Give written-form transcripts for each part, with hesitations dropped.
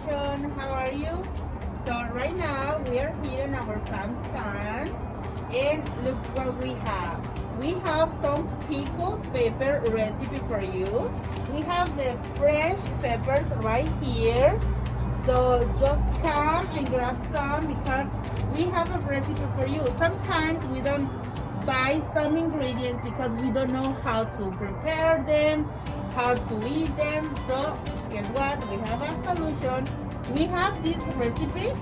meditation. How are you? So right now we are here in our farm stand, and look what we have. We have some pickled pepper recipe for you. We have the fresh peppers right here. So just come and grab some because we have a recipe for you. Sometimes we don't buy some ingredients because we don't know how to prepare them, how to eat them. So guess what? We have a solution. We have this recipe,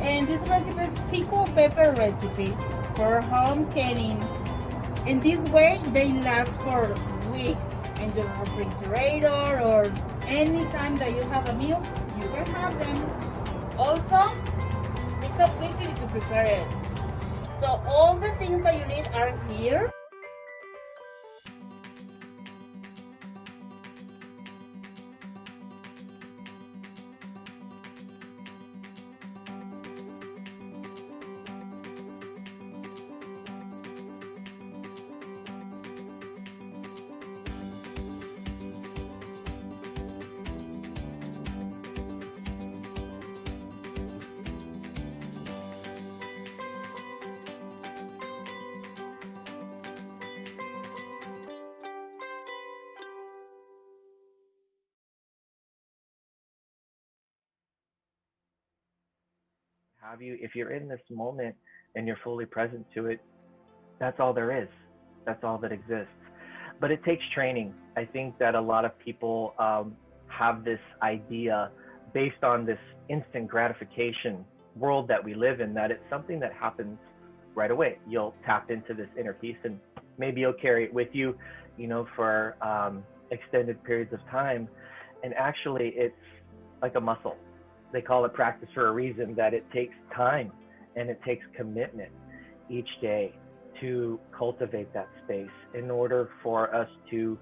and this recipe is pickled pepper recipe for home canning. In this way, they last for weeks in the refrigerator, or anytime that you have a meal, you can have them. Also, it's so quickly to prepare it. So all the things that you need are here. Have you, if you're in this moment and you're fully present to it, that's all there is. That's all that exists. But it takes training. I think that a lot of people have this idea based on this instant gratification world that we live in, that it's something that happens right away. You'll tap into this inner peace and maybe you'll carry it with you, for extended periods of time. And actually, it's like a muscle. They call it practice for a reason, that it takes time and it takes commitment each day to cultivate that space in order for us to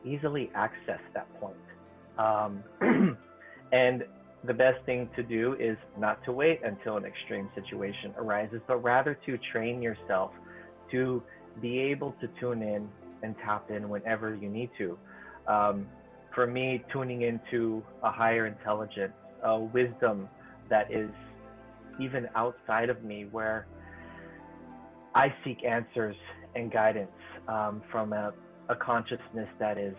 easily access that point. And the best thing to do is not to wait until an extreme situation arises, but rather to train yourself to be able to tune in and tap in whenever you need to. For me, tuning into a higher intelligence, a wisdom that is even outside of me, where I seek answers and guidance from a consciousness that is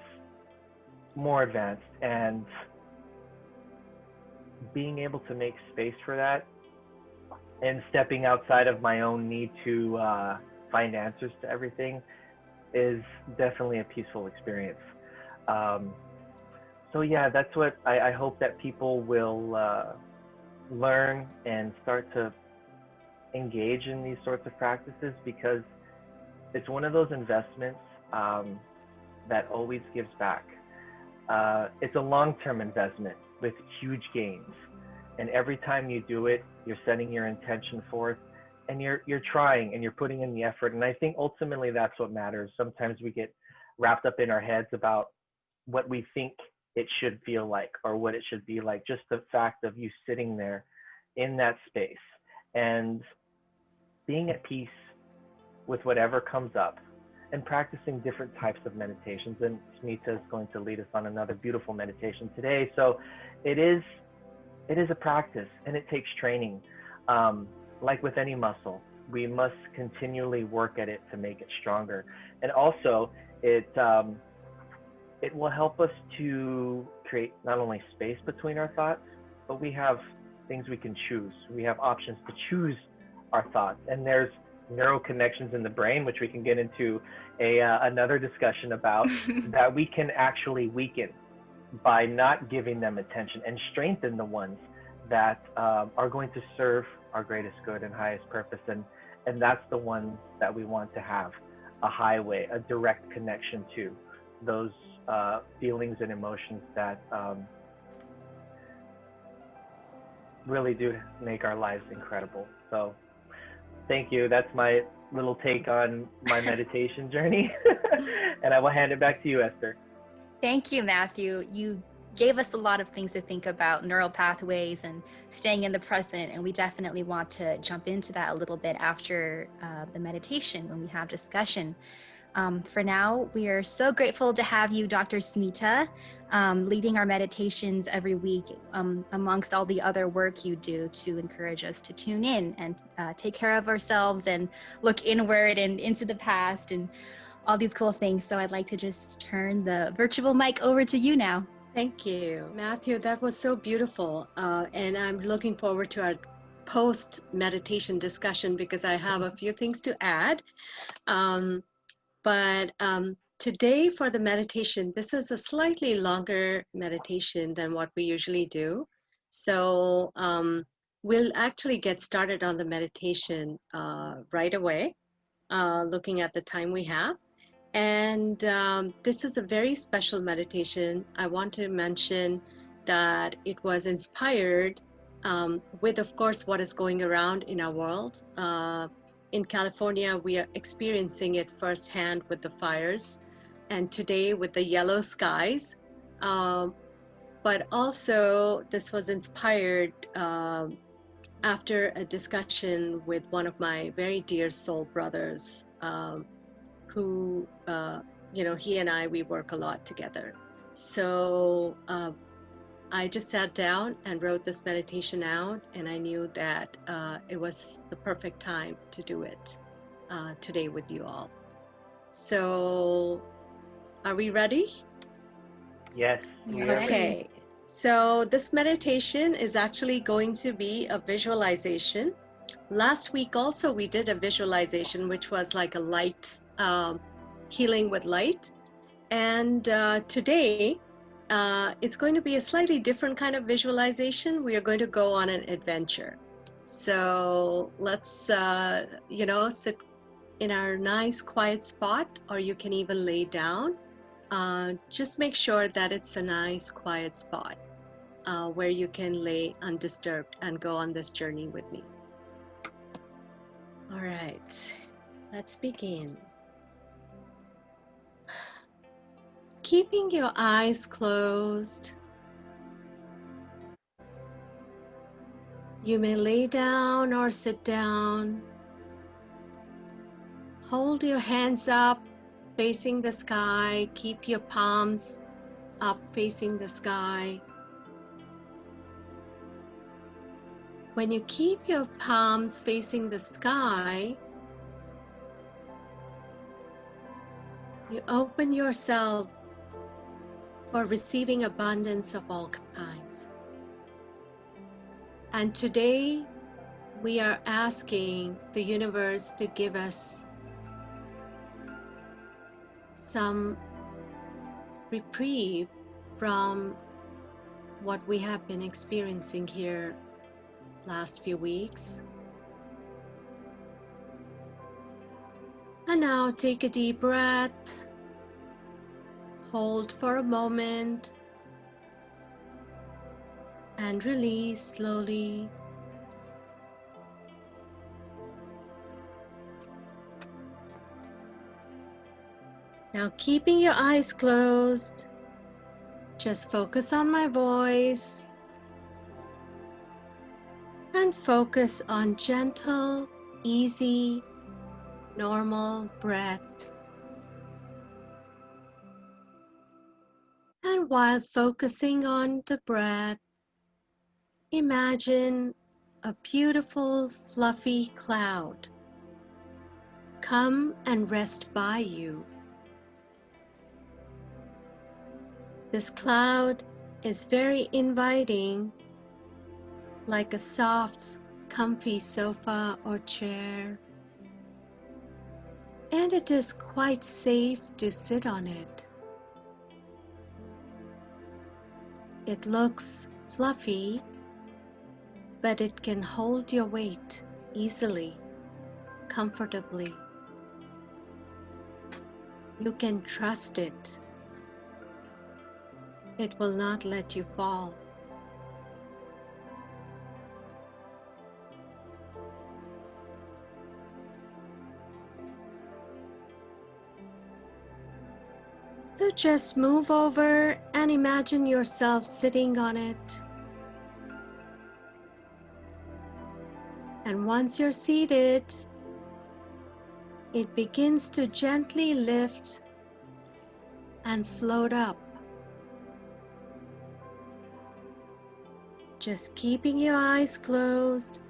more advanced, and being able to make space for that and stepping outside of my own need to find answers to everything is definitely a peaceful experience. So yeah, that's what I hope that people will learn and start to engage in these sorts of practices, because it's one of those investments that always gives back. It's a long-term investment with huge gains, and every time you do it, you're setting your intention forth, and you're trying and you're putting in the effort. And I think ultimately that's what matters. Sometimes we get wrapped up in our heads about what we think it should feel like or what it should be like. Just the fact of you sitting there in that space and being at peace with whatever comes up, and practicing different types of meditations. And Smita is going to lead us on another beautiful meditation today. So it is a practice, and it takes training. Like with any muscle, we must continually work at it to make it stronger. And also, it will help us to create not only space between our thoughts, but we have things we can choose. We have options to choose our thoughts. And there's neural connections in the brain, which we can get into another discussion about, that we can actually weaken by not giving them attention, and strengthen the ones that are going to serve our greatest good and highest purpose. And that's the one that we want to have a highway, a direct connection to those feelings and emotions that really do make our lives incredible. So thank you. That's my little take on my meditation journey. And I will hand it back to you, Esther. Thank you, Matthew. You gave us a lot of things to think about, neural pathways and staying in the present. And we definitely want to jump into that a little bit after the meditation when we have discussion. For now, we are so grateful to have you, Dr. Smita, leading our meditations every week amongst all the other work you do to encourage us to tune in and take care of ourselves and look inward and into the past and all these cool things. So I'd like to just turn the virtual mic over to you now. Thank you, Matthew. That was so beautiful. And I'm looking forward to our post meditation discussion because I have a few things to add. But today for the meditation, this is a slightly longer meditation than what we usually do. So we'll actually get started on the meditation right away, looking at the time we have. And this is a very special meditation. I want to mention that it was inspired with, of course, what is going around in our world. In California, we are experiencing it firsthand with the fires, and today with the yellow skies. But also, this was inspired after a discussion with one of my very dear soul brothers, who, he and I, we work a lot together. So I just sat down and wrote this meditation out, and I knew that it was the perfect time to do it today with you all. So are we ready? Yes. You're we are ready. Okay. So this meditation is actually going to be a visualization. Last week also we did a visualization, which was like a light, healing with light. And today it's going to be a slightly different kind of visualization. We are going to go on an adventure. So let's, sit in our nice quiet spot, or you can even lay down. Just make sure that it's a nice quiet spot where you can lay undisturbed and go on this journey with me. All right, let's begin. Keeping your eyes closed, you may lay down or sit down. Hold your hands up facing the sky. Keep your palms up facing the sky. When you keep your palms facing the sky, you open yourself for receiving abundance of all kinds. And today we are asking the universe to give us some reprieve from what we have been experiencing here last few weeks. And now take a deep breath. Hold for a moment and release slowly. Now, keeping your eyes closed, just focus on my voice and focus on gentle, easy, normal breath. And while focusing on the breath, imagine a beautiful, fluffy cloud come and rest by you. This cloud is very inviting, like a soft, comfy sofa or chair, and it is quite safe to sit on it. It looks fluffy, but it can hold your weight easily, comfortably. You can trust it. It will not let you fall. So just move over and imagine yourself sitting on it. And once you're seated, it begins to gently lift and float up. Just keeping your eyes closed,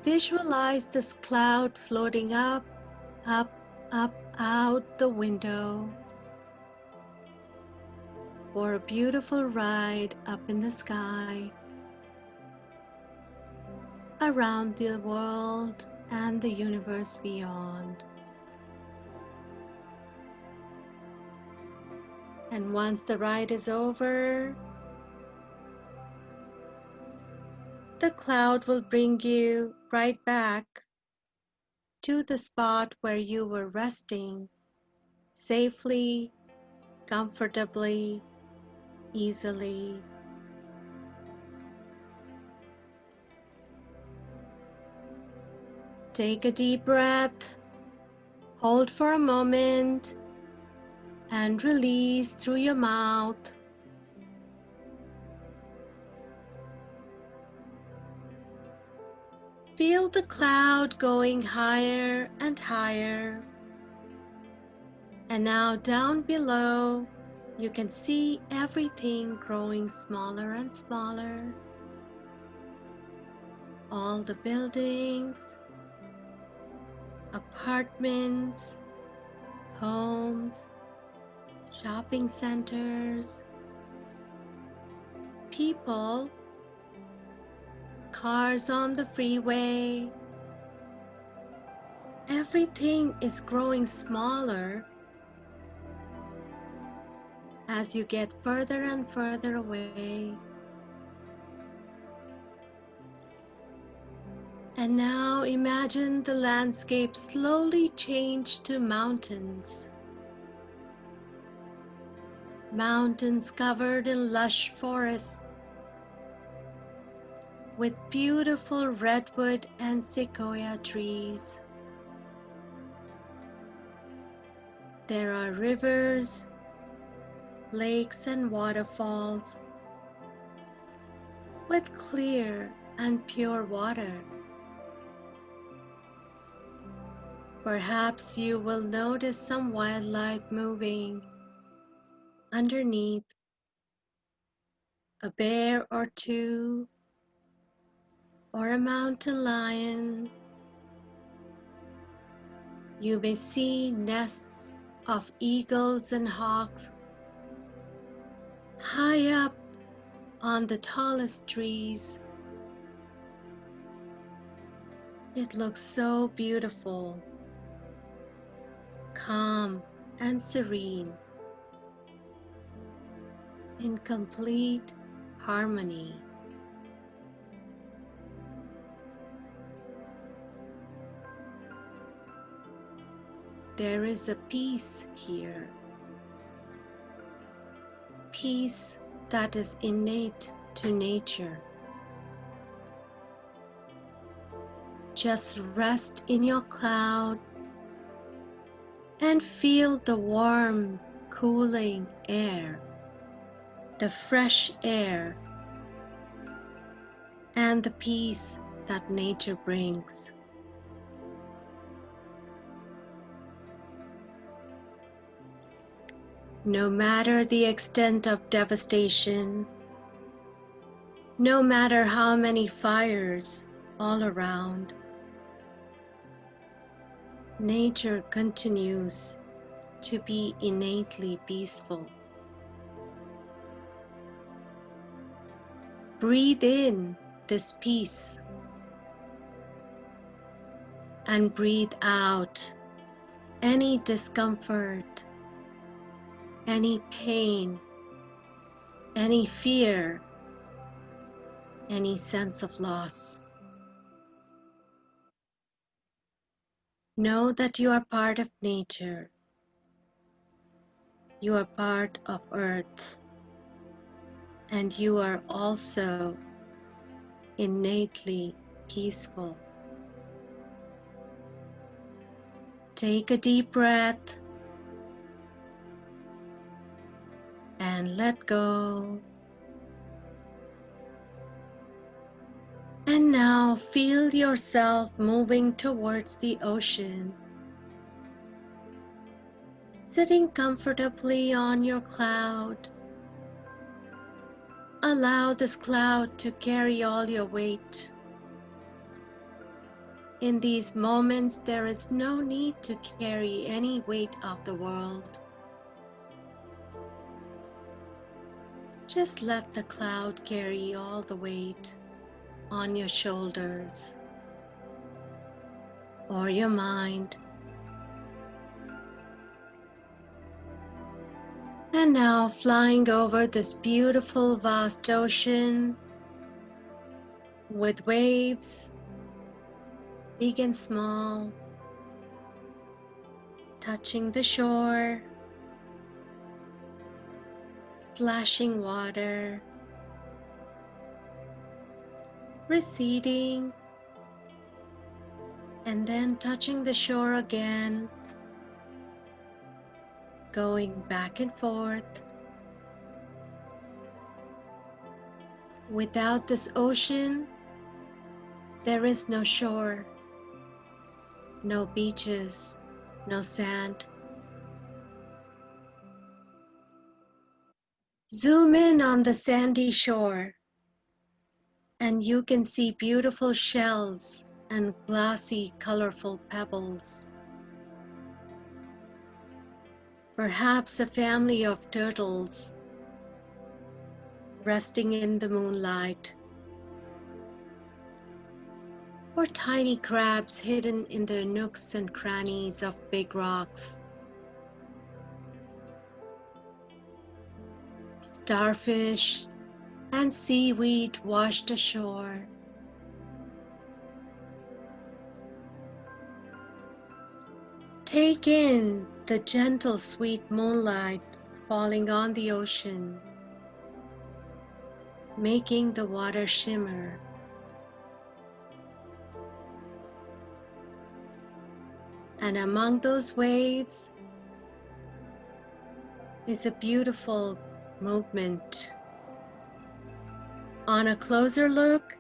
visualize this cloud floating up, up, up, out the window for a beautiful ride up in the sky, around the world and the universe beyond. And once the ride is over, the cloud will bring you right back to the spot where you were resting safely, comfortably, easily. Take a deep breath, hold for a moment, and release through your mouth. Feel the cloud going higher and higher. And now down below, you can see everything growing smaller and smaller. All the buildings, apartments, homes, shopping centers, people, cars on the freeway. Everything is growing smaller as you get further and further away. And now imagine the landscape slowly change to mountains. Mountains covered in lush forests with beautiful redwood and sequoia trees. There are rivers, lakes, and waterfalls with clear and pure water. Perhaps you will notice some wildlife moving underneath, a bear or two, or a mountain lion. You may see nests of eagles and hawks high up on the tallest trees. It looks so beautiful, calm and serene, in complete harmony. There is a peace here, peace that is innate to nature. Just rest in your cloud and feel the warm, cooling air, the fresh air, and the peace that nature brings. No matter the extent of devastation, no matter how many fires all around, nature continues to be innately peaceful. Breathe in this peace and breathe out any discomfort, any pain, any fear, any sense of loss. Know that you are part of nature. You are part of Earth, and you are also innately peaceful. Take a deep breath and let go. And now feel yourself moving towards the ocean Sitting comfortably on your cloud, allow this cloud to carry all your weight. In these moments, there is no need to carry any weight of the world. Just let the cloud carry all the weight on your shoulders or your mind. And now flying over this beautiful vast ocean with waves, big and small, touching the shore, splashing water, receding, and then touching the shore again, going back and forth. Without this ocean, there is no shore, no beaches, no sand. Zoom in on the sandy shore, and you can see beautiful shells and glassy, colorful pebbles. Perhaps a family of turtles resting in the moonlight, or tiny crabs hidden in the nooks and crannies of big rocks. Starfish and seaweed washed ashore. Take in the gentle, sweet moonlight falling on the ocean, making the water shimmer. And among those waves is a beautiful movement. On a closer look,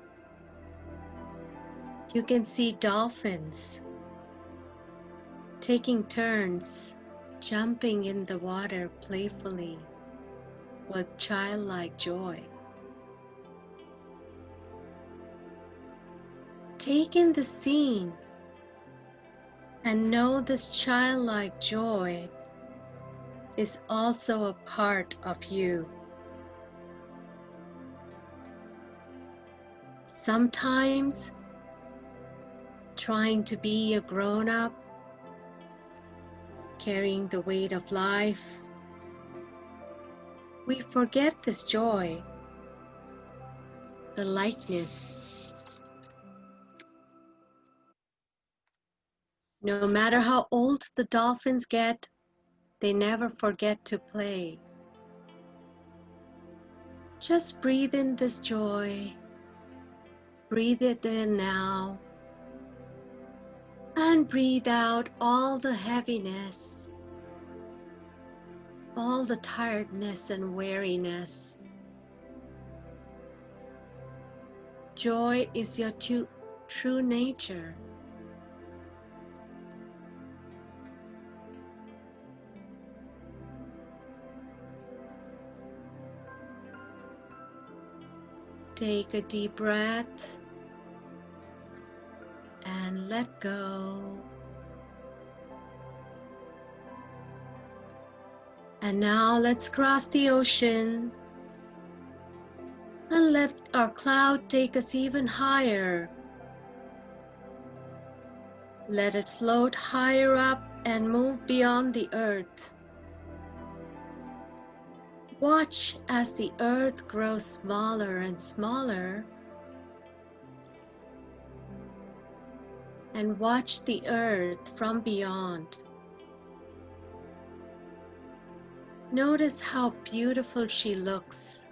you can see dolphins taking turns jumping in the water playfully with childlike joy. Take in the scene and know this childlike joy is also a part of you. Sometimes, trying to be a grown-up, carrying the weight of life, we forget this joy, the lightness. No matter how old the dolphins get, they never forget to play. Just breathe in this joy, breathe it in now, and breathe out all the heaviness, all the tiredness and weariness. Joy is your true nature. Take a deep breath and let go. And now let's cross the ocean and let our cloud take us even higher. Let it float higher up and move beyond the earth. Watch as the earth grows smaller and smaller, and watch the earth from beyond. Notice how beautiful she looks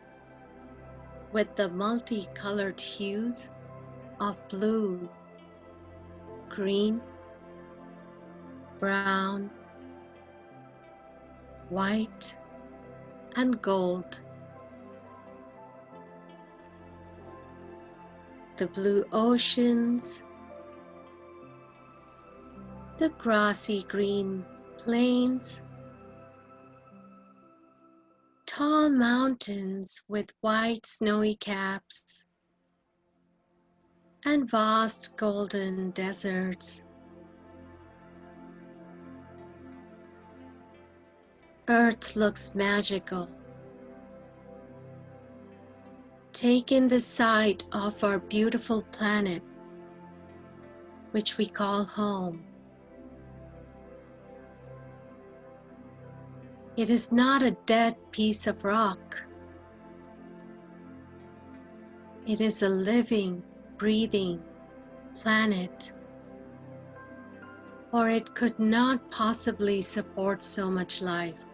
with the multicolored hues of blue, green, brown, white, and gold. The blue oceans, the grassy green plains, tall mountains with white snowy caps and vast golden deserts. Earth looks magical. Take in the sight of our beautiful planet, which we call home. It is not a dead piece of rock. It is a living, breathing planet, or it could not possibly support so much life.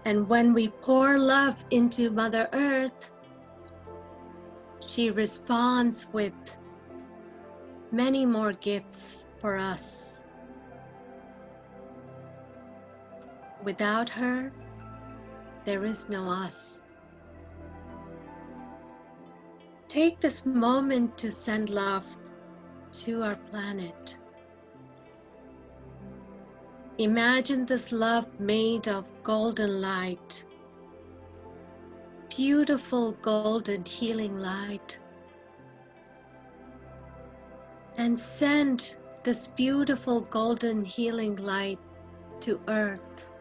And when we pour love into Mother Earth, she responds with many more gifts for us. Without her, there is no us. Take this moment to send love to our planet. Imagine this love made of golden light, beautiful golden healing light, and send this beautiful golden healing light to Earth.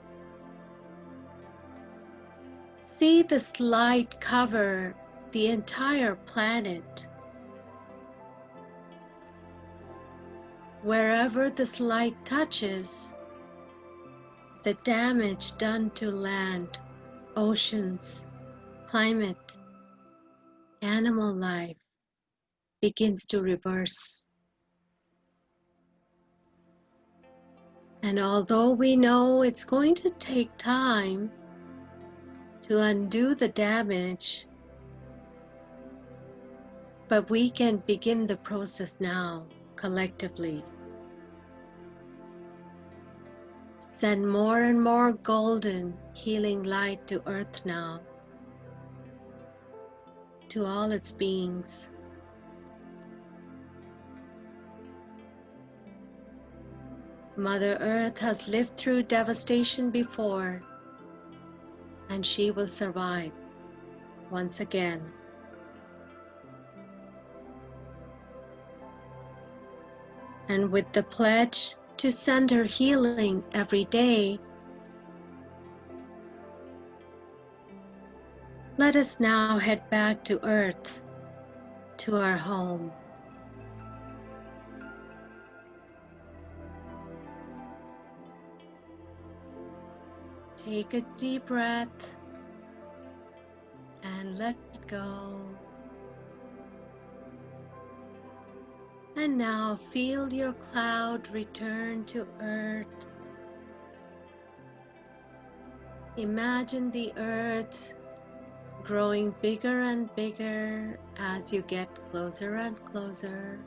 See this light cover the entire planet. Wherever this light touches, the damage done to land, oceans, climate, animal life begins to reverse. And although we know it's going to take time to undo the damage, but we can begin the process now, collectively. Send more and more golden healing light to Earth now, to all its beings. Mother Earth has lived through devastation before, and she will survive once again. And with the pledge to send her healing every day, let us now head back to Earth, to our home. Take a deep breath and let it go. And now feel your cloud return to Earth. Imagine the Earth growing bigger and bigger as you get closer and closer.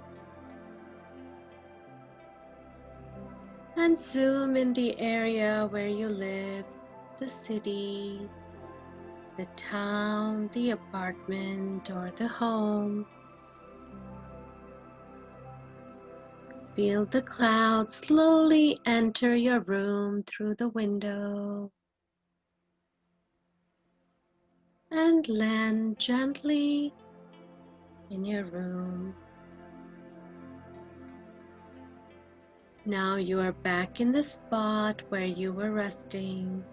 And zoom in the area where you live, the city, the town, the apartment, or the home. Feel the clouds slowly enter your room through the window and land gently in your room. Now you are back in the spot where you were resting.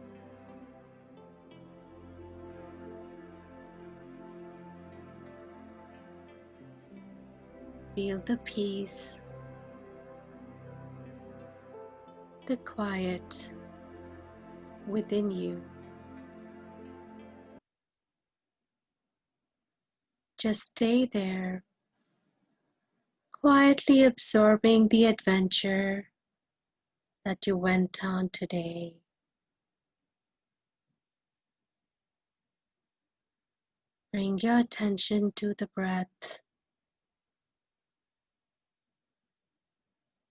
Feel the peace, the quiet within you. Just stay there, quietly absorbing the adventure that you went on today. Bring your attention to the breath,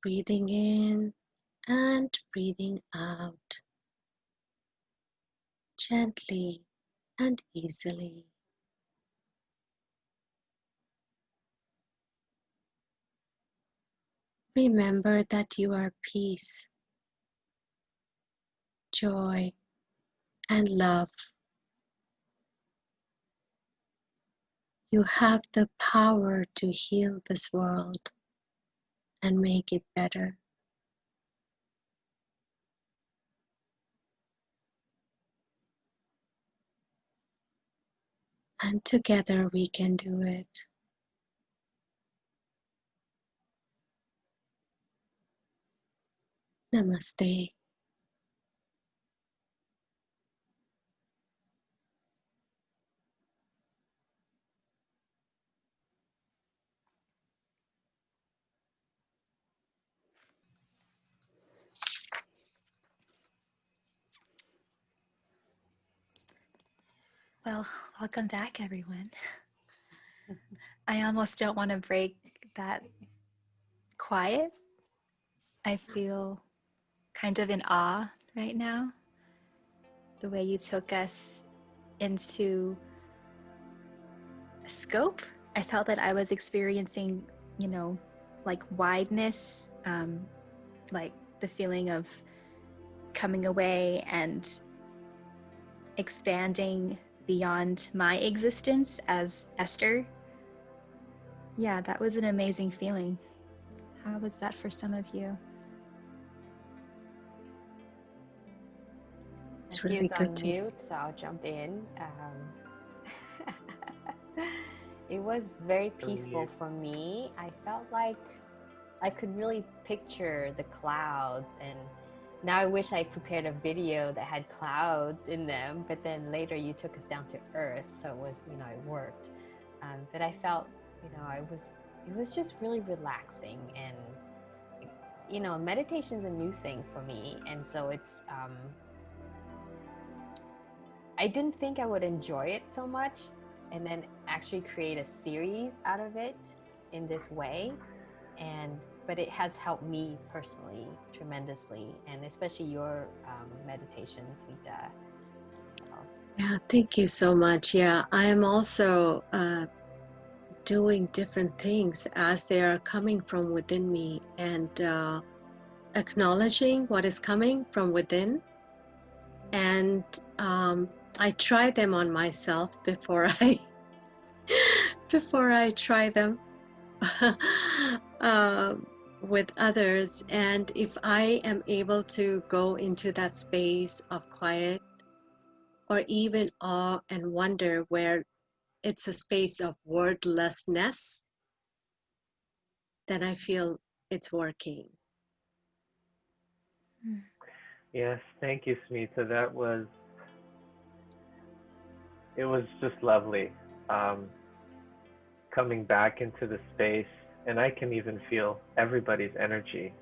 breathing in and breathing out, gently and easily. Remember that you are peace, joy, and love. You have the power to heal this world and make it better. And together we can do it. Namaste. Well, welcome back, everyone. I almost don't want to break that quiet. I feel kind of in awe right now. The way you took us into a scope, I felt that I was experiencing, like wideness, like the feeling of coming away and expanding beyond my existence as Esther. Yeah, that was an amazing feeling. How was that for some of you? It's really good on to mute, so I'll jump in. It was very peaceful for me. I felt like I could really picture the clouds, and now I wish I prepared a video that had clouds in them, but then later you took us down to earth, so it was, it worked. But I felt, it was just really relaxing, and meditation's a new thing for me, and so it's I didn't think I would enjoy it so much, and then actually create a series out of it in this way. But it has helped me personally tremendously, and especially your meditations, Vita. Yeah, thank you so much. Yeah, I am also doing different things as they are coming from within me, and acknowledging what is coming from within. And I try them on myself before I try them with others. And if I am able to go into that space of quiet or even awe and wonder, where it's a space of wordlessness, then I feel it's working. Yes, thank you, Smita. It was just lovely. Coming back into the space, and I can even feel everybody's energy.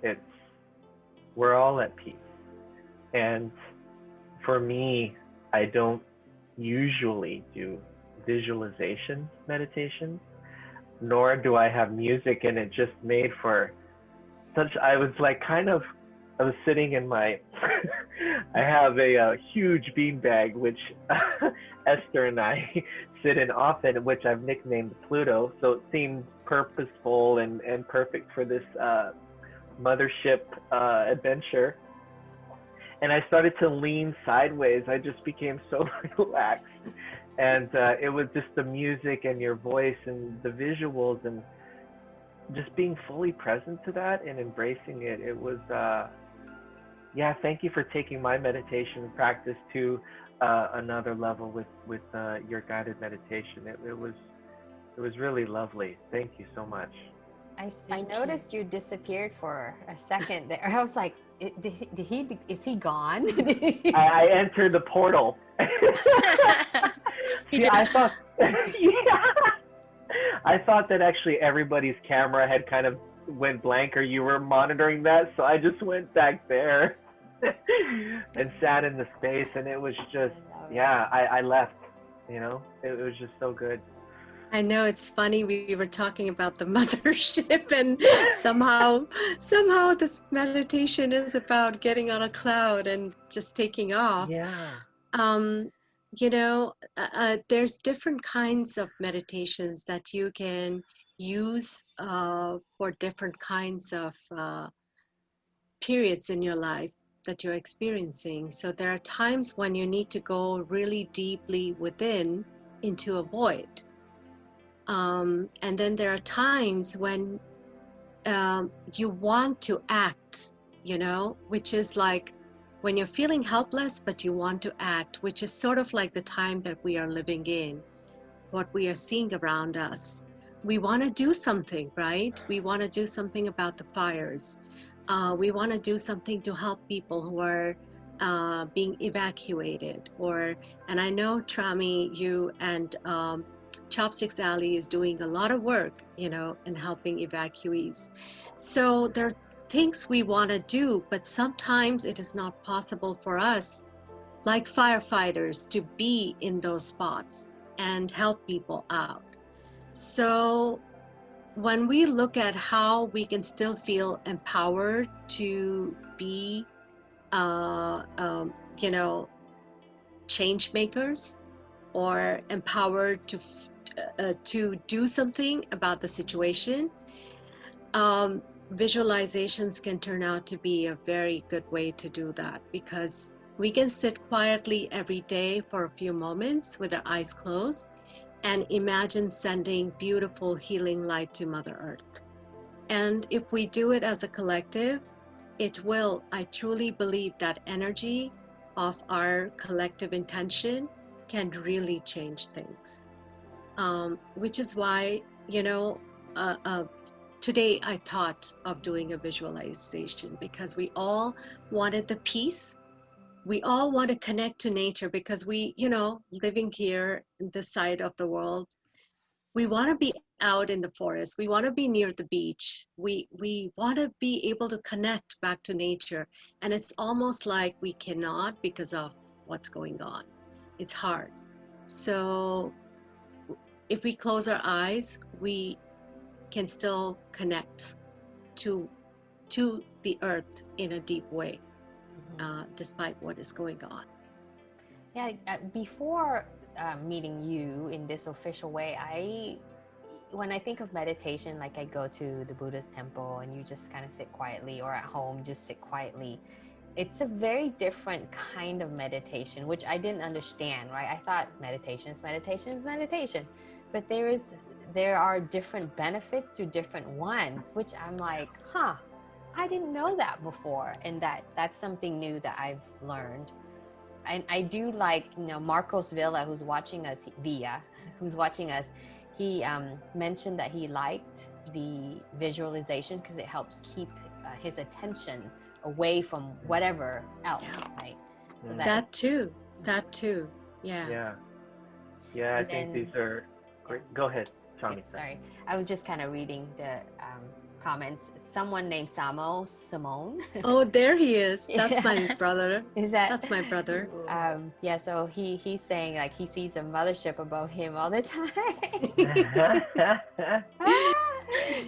We're all at peace. And for me, I don't usually do visualization meditations, nor do I have music in it just made for such. I was sitting in my, I have a huge beanbag, which Esther and I sit in often, which I've nicknamed Pluto. So it seemed purposeful and perfect for this mothership adventure. And I started to lean sideways. I just became so relaxed. And it was just the music and your voice and the visuals and just being fully present to that and embracing it. It was, thank you for taking my meditation practice to another level with your guided meditation. It was really lovely. Thank you so much. I noticed you disappeared for a second there. I was like, is he gone? I entered the portal. See, I thought, I thought that actually everybody's camera had kind of went blank, or you were monitoring that, so I just went back there and sat in the space, and it was just, I left, it was just so good. I know, it's funny, we were talking about the mothership, and somehow this meditation is about getting on a cloud and just taking off. There's different kinds of meditations that you can use for different kinds of periods in your life. that you're experiencing. So there are times when you need to go really deeply within into a void. And then there are times when you want to act, you know, which is like when you're feeling helpless, but you want to act, which is sort of like the time that we are living in, what we are seeing around us. We want to do something, right? We want to do something about the fires. We want to do something to help people who are being evacuated. And I know, Trami, you and Chopsticks Alley is doing a lot of work, you know, in helping evacuees. So there are things we want to do, but sometimes it is not possible for us, like firefighters, to be in those spots and help people out. So when we look at how we can still feel empowered to be, you know, change makers, or empowered to do something about the situation, visualizations can turn out to be a very good way to do that, because we can sit quietly every day for a few moments with our eyes closed and imagine sending beautiful healing light to Mother Earth. And if we do it as a collective, it will, I truly believe that energy of our collective intention can really change things. Which is why, you know, today I thought of doing a visualization, because we all wanted the peace. We all want to connect to nature, because we, you know, living here in this side of the world, we want to be out in the forest. We want to be near the beach. We want to be able to connect back to nature. And it's almost like we cannot because of what's going on. It's hard. So if we close our eyes, we can still connect to the earth in a deep way, despite what is going on. Yeah, before meeting you in this official way, when I think of meditation, like I go to the Buddha's temple and you just kind of sit quietly, or at home just sit quietly. It's a very different kind of meditation, which I didn't understand, right? I thought meditation is meditation, but there are different benefits to different ones, which I'm like, I didn't know that before, and that's something new that I've learned. And I do like, you know, Marcos Villa, who's watching us, he mentioned that he liked the visualization because it helps keep his attention away from whatever else, right? So that too. Yeah. I think these are great. Go ahead, Tommy. Sorry, I was just kind of reading the comments. Someone named Simone. Oh, there he is. That's my brother. That's my brother. Yeah, so he's saying like he sees a mothership above him all the time.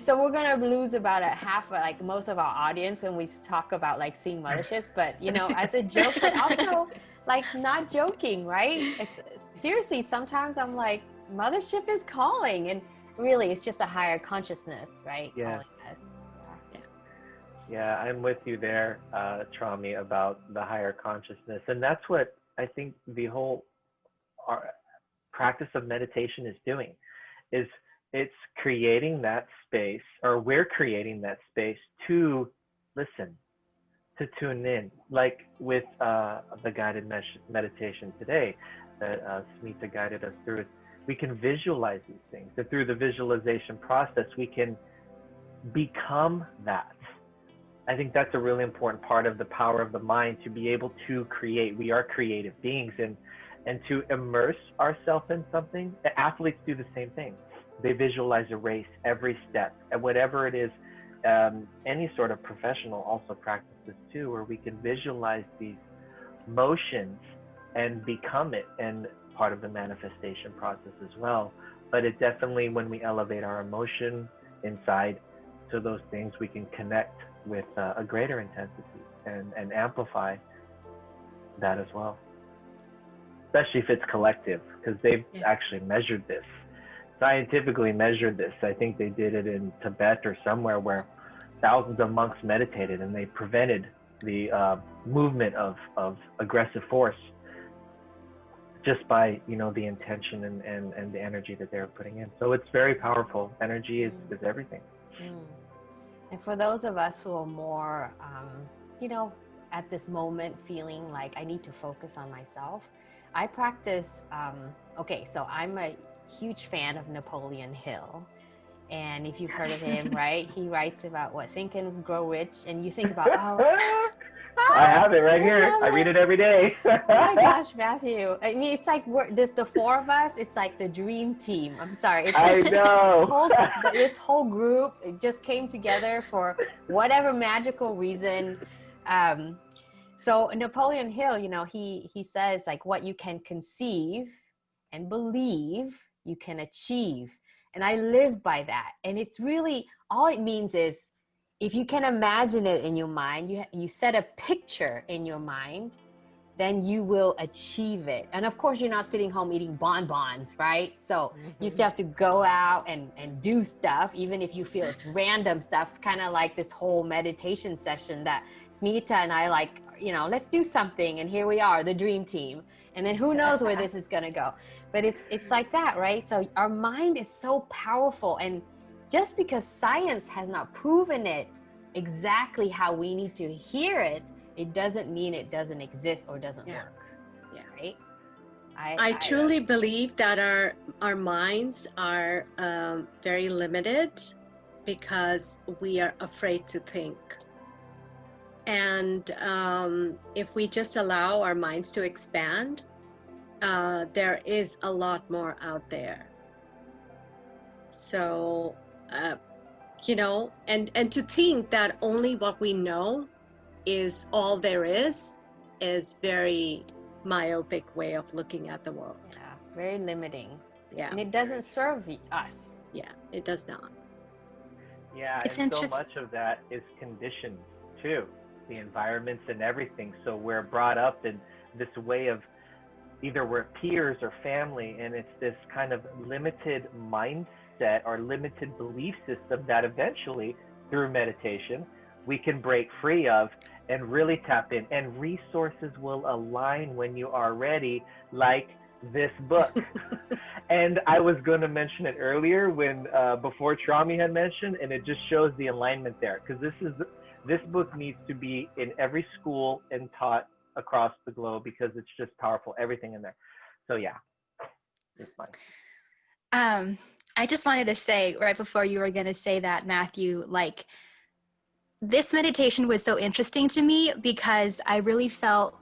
So we're gonna lose about like most of our audience when we talk about like seeing motherships, but you know, as a joke, but also like not joking, right? It's seriously, sometimes I'm like, mothership is calling, and really it's just a higher consciousness, right? Yeah. Calling us. Yeah, I'm with you there, Trami, about the higher consciousness. And that's what I think the whole practice of meditation is doing, is it's creating that space, or we're creating that space to listen, to tune in. Like with the guided meditation today that Smita guided us through, we can visualize these things. And through the visualization process, we can become that. I think that's a really important part of the power of the mind, to be able to create. We are creative beings, and to immerse ourselves in something. Athletes do the same thing. They visualize a race every step, and whatever it is. Any sort of professional also practices too, where we can visualize these motions and become it, and part of the manifestation process as well. But it definitely, when we elevate our emotion inside to those things, we can connect with a greater intensity and amplify that as well. Especially if it's collective, because they've actually measured this, scientifically measured this. I think they did it in Tibet or somewhere, where thousands of monks meditated and they prevented movement of aggressive force, just by, you know, the intention and the energy that they're putting in. So it's very powerful. Energy is everything. And for those of us who are more, you know, at this moment feeling like I need to focus on myself, I practice, okay, so I'm a huge fan of Napoleon Hill. And if you've heard of him, right, he writes about what, Think and Grow Rich, and you think about, oh, I have it right here. I read it every day. Oh my gosh, Matthew. I mean, it's like the four of us, it's like the dream team. I'm sorry. It's I know. This whole group, it just came together for whatever magical reason. So Napoleon Hill, you know, he says like what you can conceive and believe, you can achieve. And I live by that. And it's really, all it means is, if you can imagine it in your mind, you set a picture in your mind, then you will achieve it. And of course, you're not sitting home eating bonbons, right? So you still have to go out and do stuff, even if you feel it's random stuff, kind of like this whole meditation session that Smita and I like, you know, let's do something. And here we are, the dream team. And then who knows where this is going to go. But it's like that, right? So our mind is so powerful. And just because science has not proven it exactly how we need to hear it, it doesn't mean it doesn't exist or doesn't work. Yeah. Right? I truly believe that our minds are very limited because we are afraid to think. And if we just allow our minds to expand, there is a lot more out there. So, you know, and to think that only what we know is all there is very myopic way of looking at the world. Yeah, very limiting. Yeah. And it doesn't serve us. Yeah, it does not. Yeah, It's and so much of that is conditioned too, the environments and everything. So we're brought up in this way of either we're peers or family, and it's this kind of limited mindset or limited belief system that eventually, through meditation, we can break free of and really tap in. And resources will align when you are ready, like this book. And I was going to mention it earlier when before Trami had mentioned, and it just shows the alignment there, because this book needs to be in every school and taught across the globe because it's just powerful, everything in there. So yeah, it's fine. I just wanted to say right before you were going to say that, Matthew, like this meditation was so interesting to me because I really felt,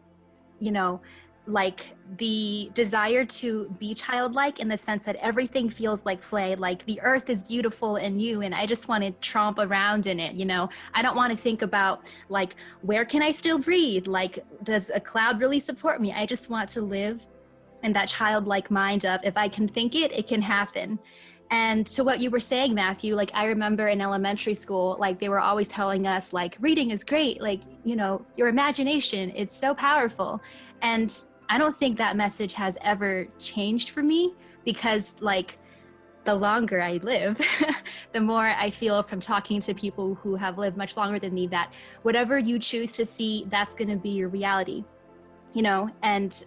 you know, like the desire to be childlike in the sense that everything feels like play, like the earth is beautiful and new, and I just want to tromp around in it, you know. I don't want to think about like, where can I still breathe? Like, does a cloud really support me? I just want to live in that childlike mind of, if I can think it, it can happen. And to what you were saying, Matthew, like I remember in elementary school, like they were always telling us like, reading is great, like, you know, your imagination, it's so powerful. And I don't think that message has ever changed for me, because like the longer I live, the more I feel from talking to people who have lived much longer than me that whatever you choose to see, that's going to be your reality, you know. And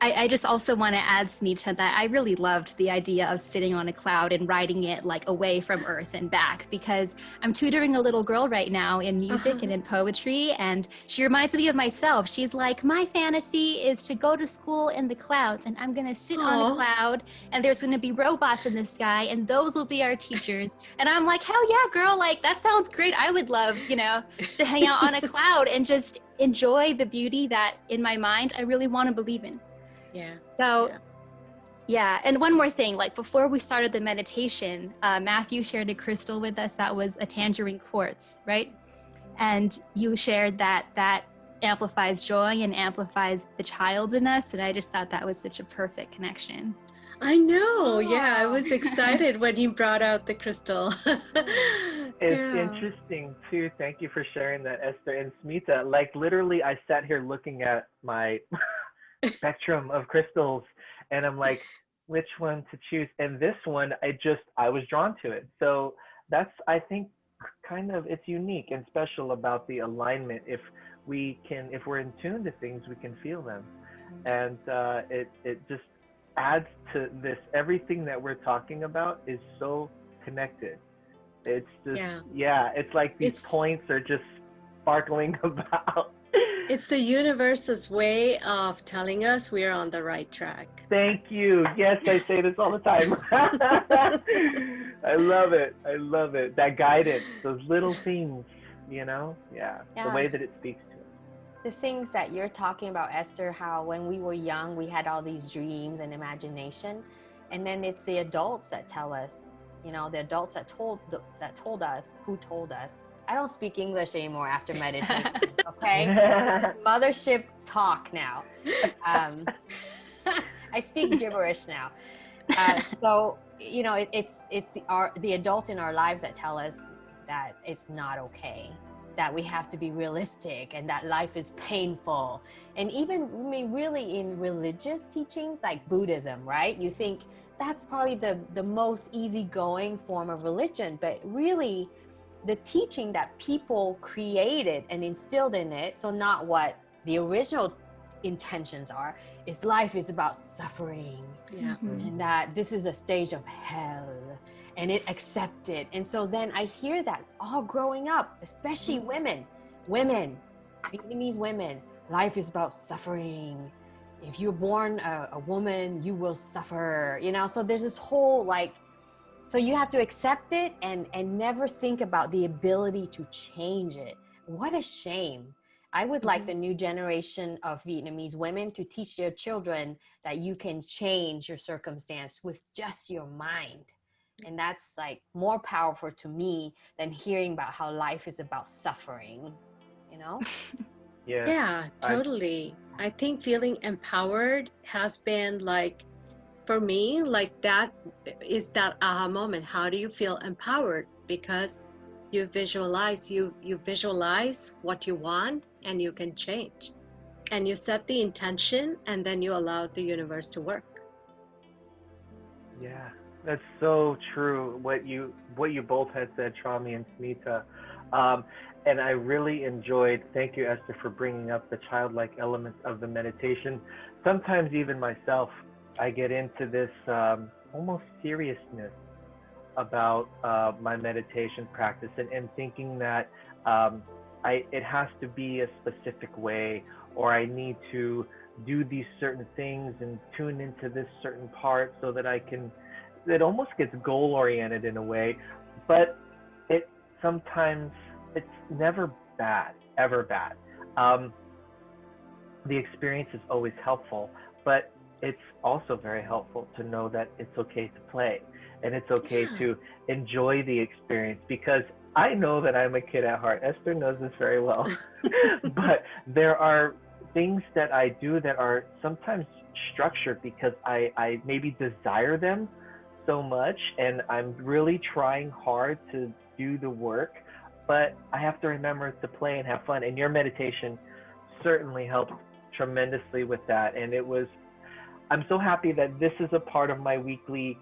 I just also want to add, Smita, that I really loved the idea of sitting on a cloud and riding it like away from Earth and back, because I'm tutoring a little girl right now in music and in poetry, and she reminds me of myself. She's like, my fantasy is to go to school in the clouds, and I'm going to sit on a cloud, and there's going to be robots in the sky, and those will be our teachers. And I'm like, hell yeah, girl, like that sounds great. I would love, you know, to hang out on a cloud and just enjoy the beauty that in my mind I really want to believe in. Yeah. So, yeah. And one more thing, like before we started the meditation, Matthew shared a crystal with us that was a tangerine quartz, right? And you shared that that amplifies joy and amplifies the child in us. And I just thought that was such a perfect connection. I know. Yeah, I was excited when you brought out the crystal. It's interesting too. Thank you for sharing that, Esther and Smita. Like literally, I sat here looking at my spectrum of crystals, and I'm like, which one to choose? And this one, I was drawn to it. So that's, I think, it's unique and special about the alignment. If we're in tune to things, we can feel them, and it just adds to this. Everything that we're talking about is so connected. It's just, yeah, it's like these points are just sparkling about. It's the universe's way of telling us we're on the right track. Thank you. Yes, I say this all the time. I love it. I love it. That guidance, those little things, yeah, the way that it speaks to us. The things that you're talking about, Esther, how when we were young, we had all these dreams and imagination. And then it's the adults that tell us, the adults that told us, who told us. I don't speak English anymore after meditation, okay? This is mothership talk now. I speak gibberish now. So, it's the adults in our lives that tell us that it's not okay, that we have to be realistic, and that life is painful. And even, really in religious teachings like Buddhism, right? You think that's probably the most easygoing form of religion, but really the teaching that people created and instilled in it, so not what the original intentions are, is life is about suffering, and that this is a stage of hell, and it accepted. And so then I hear that all growing up, especially women, Vietnamese women, life is about suffering. If you're born a woman, you will suffer, so there's this whole so you have to accept it and never think about the ability to change it. What a shame. I would like the new generation of Vietnamese women to teach their children that you can change your circumstance with just your mind. And that's more powerful to me than hearing about how life is about suffering, Yeah, totally. I think feeling empowered has been for me, that is that aha moment. How do you feel empowered? Because you visualize what you want, and you can change, and you set the intention, and then you allow the universe to work. Yeah, that's so true. What you both had said, Trami and Smita. And I really enjoyed, thank you, Esther, for bringing up the childlike elements of the meditation. Sometimes even myself, I get into this almost seriousness about my meditation practice, and thinking that it has to be a specific way, or I need to do these certain things and tune into this certain part so that it almost gets goal oriented in a way. But sometimes it's never bad, ever bad. The experience is always helpful, but it's also very helpful to know that it's okay to play, and it's okay to enjoy the experience, because I know that I'm a kid at heart. Esther knows this very well. But there are things that I do that are sometimes structured because I maybe desire them so much, and I'm really trying hard to do the work, but I have to remember to play and have fun. And your meditation certainly helped tremendously with that. And I'm so happy that this is a part of my weekly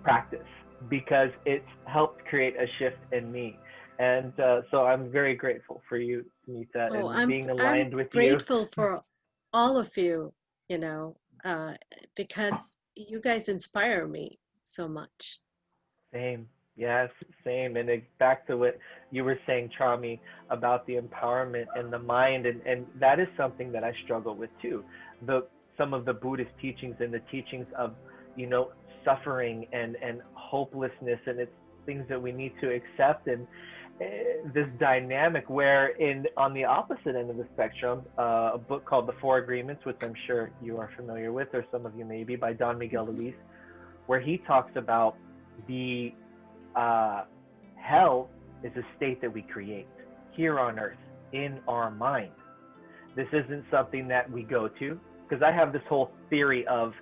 practice, because it's helped create a shift in me. And so I'm very grateful for you, Smita, and being aligned with you. I'm grateful for all of you, because you guys inspire me so much. Same. Yes, same. And back to what you were saying, Trami, about the empowerment and the mind. And that is something that I struggle with too. Some of the Buddhist teachings and the teachings of, suffering and hopelessness, and it's things that we need to accept. And this dynamic where on the opposite end of the spectrum, a book called The Four Agreements, which I'm sure you are familiar with, or some of you may be, by Don Miguel Ruiz, where he talks about the hell is a state that we create here on earth in our mind. This isn't something that we go to, because I have this whole theory of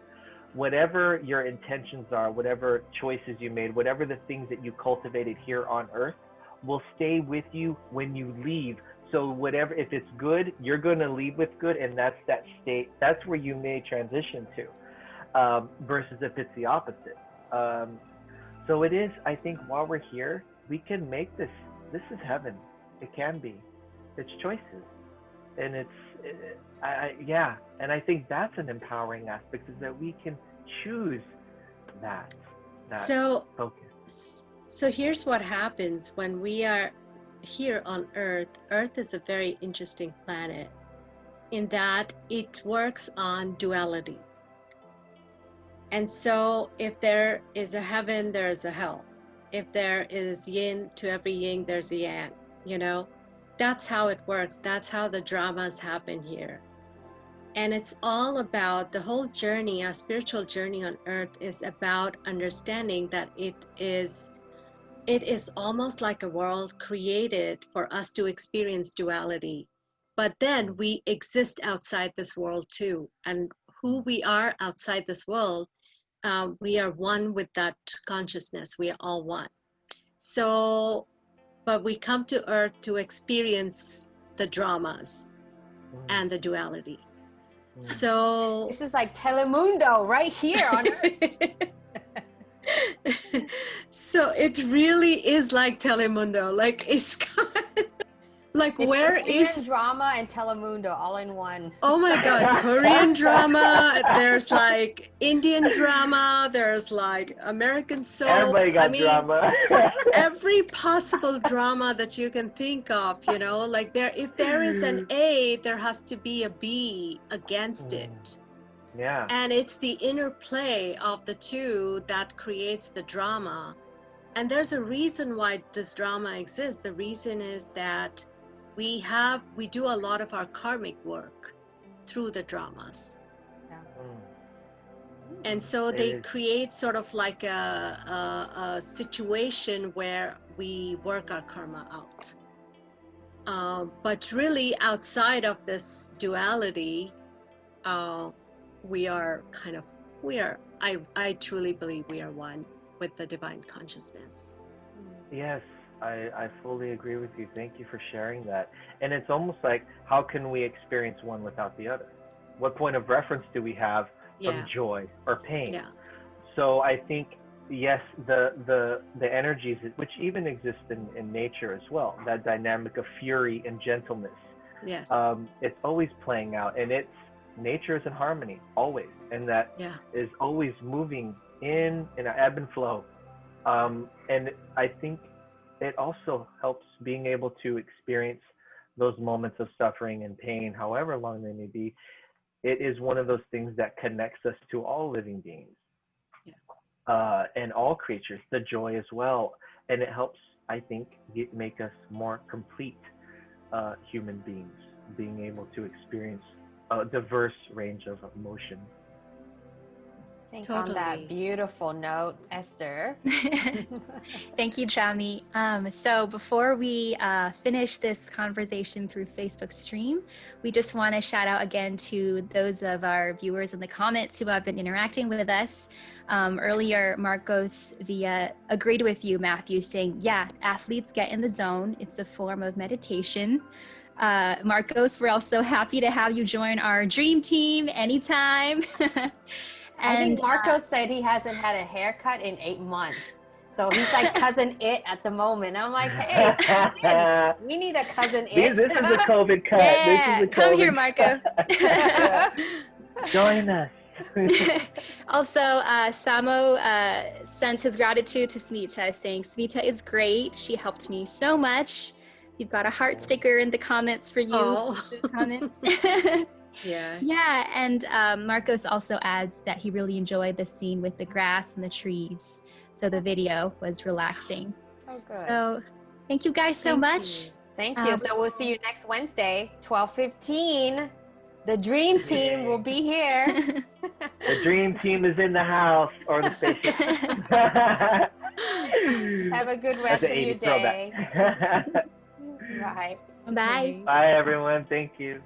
whatever your intentions are, whatever choices you made, whatever the things that you cultivated here on earth will stay with you when you leave. So whatever, if it's good, you're going to leave with good, and that's that state. That's where you may transition to, versus if it's the opposite. So it is, I think, while we're here, we can make this this is heaven. It can be. It's choices, and yeah. And I think that's an empowering aspect, is that we can choose that So, focus. so here's what happens when we are here on Earth. Earth is a very interesting planet in that it works on duality. And so if there is a heaven, there's a hell. If there is yin to every yin, there's a yang, you know? That's how it works. That's how the dramas happen here. And it's all about the whole journey, our spiritual journey on Earth is about understanding that it is almost like a world created for us to experience duality. But then we exist outside this world too. And who we are outside this world, we are one with that consciousness. We are all one. So, but we come to Earth to experience the dramas and the duality. So this is like Telemundo right here on Earth. So it really is like Telemundo. Like it's like it's where Korean is drama and Telemundo all in one? Oh my God, Korean drama. There's like Indian drama. There's like American soaps. Everybody got drama. Every possible drama that you can think of, you know, like if there is an A, there has to be a B against it. Yeah. And it's the interplay of the two that creates the drama. And there's a reason why this drama exists. The reason is that we do a lot of our karmic work through the dramas. Yeah. And so they create sort of like a situation where we work our karma out. But really outside of this duality, I truly believe we are one with the divine consciousness. Yes, I fully agree with you. Thank you for sharing that. And it's almost like, how can we experience one without the other? What point of reference do we have from joy or pain? Yeah. So I think, yes, the energies, which even exist in nature as well, that dynamic of fury and gentleness. Yes. It's always playing out, and nature is in harmony always, and that is always moving in an ebb and flow. And I think it also helps being able to experience those moments of suffering and pain, however long they may be. It is one of those things that connects us to all living beings, and all creatures, the joy as well. And it helps, I think, make us more complete human beings, being able to experience a diverse range of emotion. On that beautiful note, Esther. Thank you, Chami. So before we finish this conversation through Facebook stream, we just want to shout out again to those of our viewers in the comments who have been interacting with us. Earlier, Marcos Villa agreed with you, Matthew, saying, yeah, athletes get in the zone. It's a form of meditation. Marcos, we're also happy to have you join our dream team anytime. And I think Marcos said he hasn't had a haircut in 8 months. So he's like cousin it at the moment. I'm like, hey, we need a cousin it. This is a COVID cut. Yeah, this is a come COVID here, Marco. Join us. Also, Samo sends his gratitude to Smita, saying, Smita is great. She helped me so much. You've got a heart sticker in the comments for you. Oh. Comments. Yeah. Yeah, and Marcos also adds that he really enjoyed the scene with the grass and the trees. So the video was relaxing. Oh, good. So thank you guys so much. Thank you. So we'll see you next Wednesday, 12:15. The dream team will be here. The dream team is in the house, or the spaceship. Have a good rest of your day. Bye. Bye. Bye, everyone. Thank you.